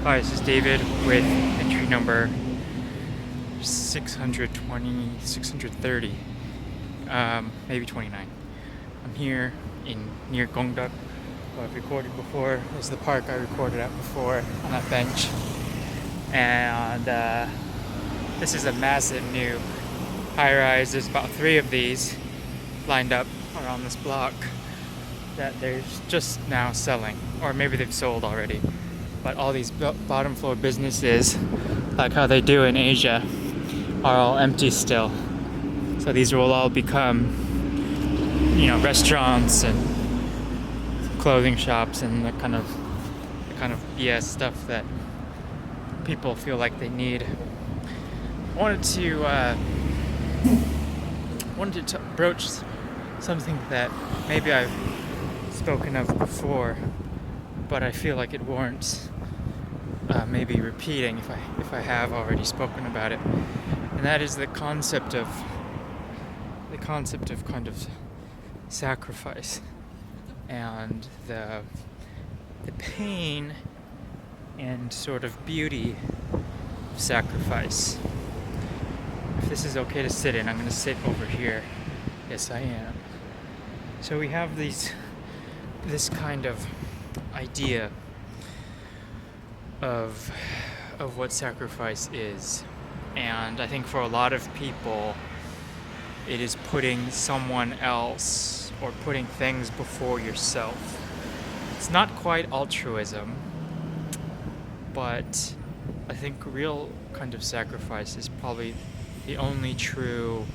Hi, this is David with entry number 620, 630, maybe 29. I'm here near Gongdak, where I've recorded before. There's the park I recorded at before on that bench. And this is a massive new high-rise. There's about 3 of these lined up around this block that they're just now selling, or maybe they've sold already. But all these bottom floor businesses, like how they do in Asia, are all empty still. So these will all become, restaurants and clothing shops and the kind of BS stuff that people feel like they need. I wanted to broach something that maybe I've spoken of before, but I feel like it warrants maybe repeating if I have already spoken about it, and that is the concept of kind of sacrifice and the pain and sort of beauty of sacrifice. If this is okay to sit in, I'm going to sit over here. Yes, I am. So we have this kind of idea of what sacrifice is, and I think for a lot of people it is putting someone else or putting things before yourself. It's not quite altruism, but I think real kind of sacrifice is probably the only true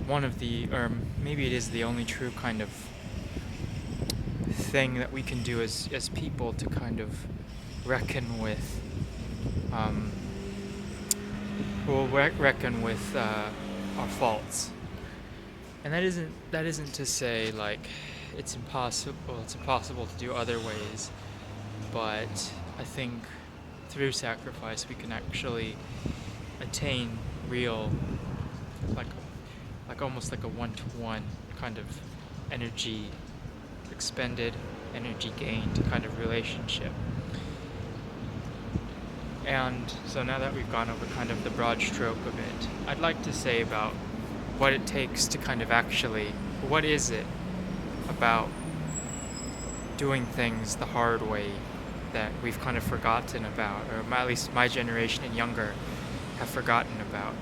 or maybe it is the only true kind of thing that we can do as people to kind of reckon with our faults. And that isn't to say like it's impossible to do other ways, but I think through sacrifice we can actually attain real, like almost like a one-to-one kind of energy expended, energy gained kind of relationship. And so now that we've gone over kind of the broad stroke of it, I'd like to say about what it takes to kind of actually, what is it about doing things the hard way that we've kind of forgotten about, or at least my generation and younger have forgotten about.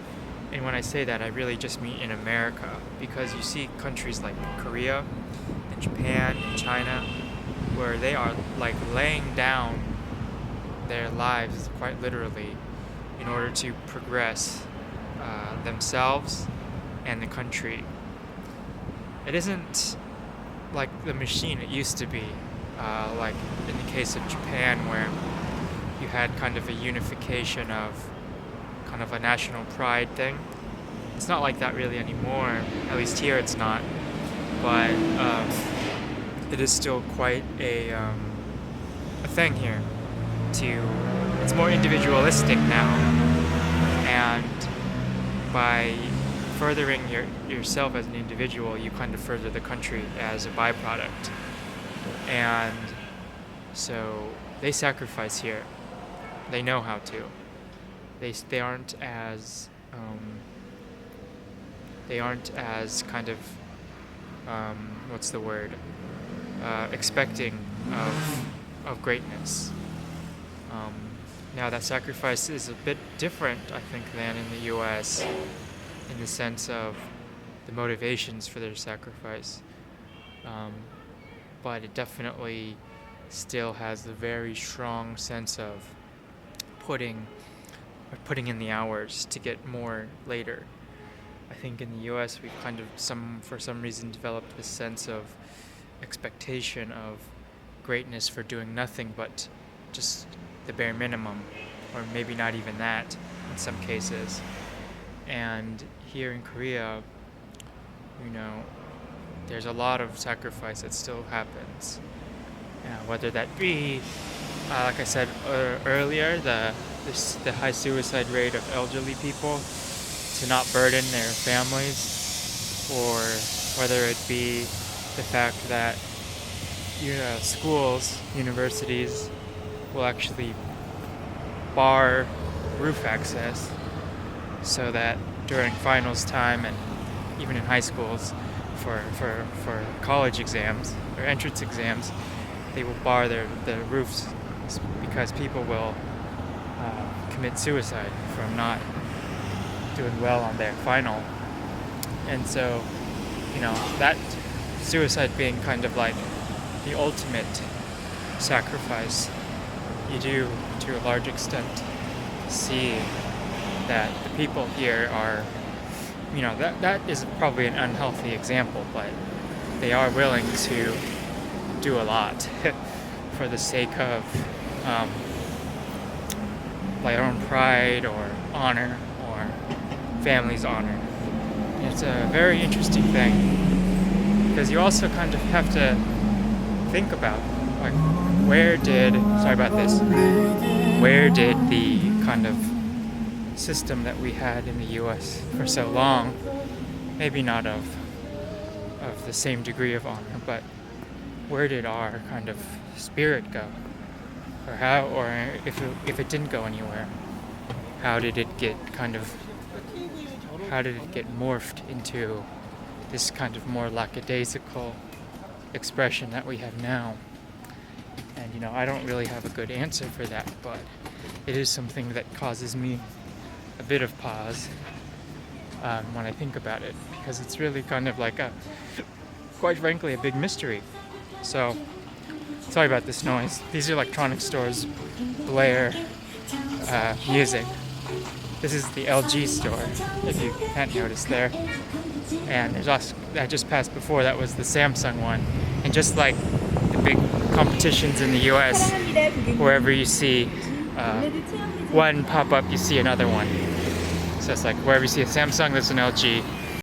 And when I say that, I really just mean in America, because you see countries like Korea and Japan and China where they are like laying down their lives quite literally in order to progress themselves and the country. It isn't like the machine it used to be, like in the case of Japan, where you had kind of a unification of kind of a national pride thing. It's not like that really anymore, at least here it's not, but it is still quite a thing here. It's more individualistic now, and by furthering yourself as an individual, you kind of further the country as a byproduct. And so they sacrifice here. They know how to. They aren't as kind of what's the word? Expecting of greatness. Now that sacrifice is a bit different, I think, than in the U.S. in the sense of the motivations for their sacrifice, but it definitely still has a very strong sense of putting in the hours to get more later. I think in the U.S. we've kind of for some reason developed this sense of expectation of greatness for doing nothing but just the bare minimum, or maybe not even that in some cases. And here in Korea, there's a lot of sacrifice that still happens. Whether that be, like I said earlier, the high suicide rate of elderly people to not burden their families, or whether it be the fact that schools, universities, will actually bar roof access so that during finals time and even in high schools for college exams or entrance exams, they will bar the roofs because people will commit suicide from not doing well on their final. And so, that suicide being kind of like the ultimate sacrifice, you do to a large extent see that the people here are, that is probably an unhealthy example, but they are willing to do a lot for the sake of their own pride or honor or family's honor. And it's a very interesting thing because you also kind of have to think about, like, where did the kind of system that we had in the US for so long, maybe not of the same degree of honor, but where did our kind of spirit go? Or if it didn't go anywhere, how did it get morphed into this kind of more lackadaisical expression that we have now? And I don't really have a good answer for that, but it is something that causes me a bit of pause when I think about it, because it's really kind of like quite frankly, a big mystery. So, sorry about this noise. These electronic stores blare music. This is the LG store, if you can't notice there. And there's also, I just passed before, that was the Samsung one. And just like the big competitions in the US, wherever you see one pop up, you see another one. So it's like wherever you see a Samsung, there's an LG.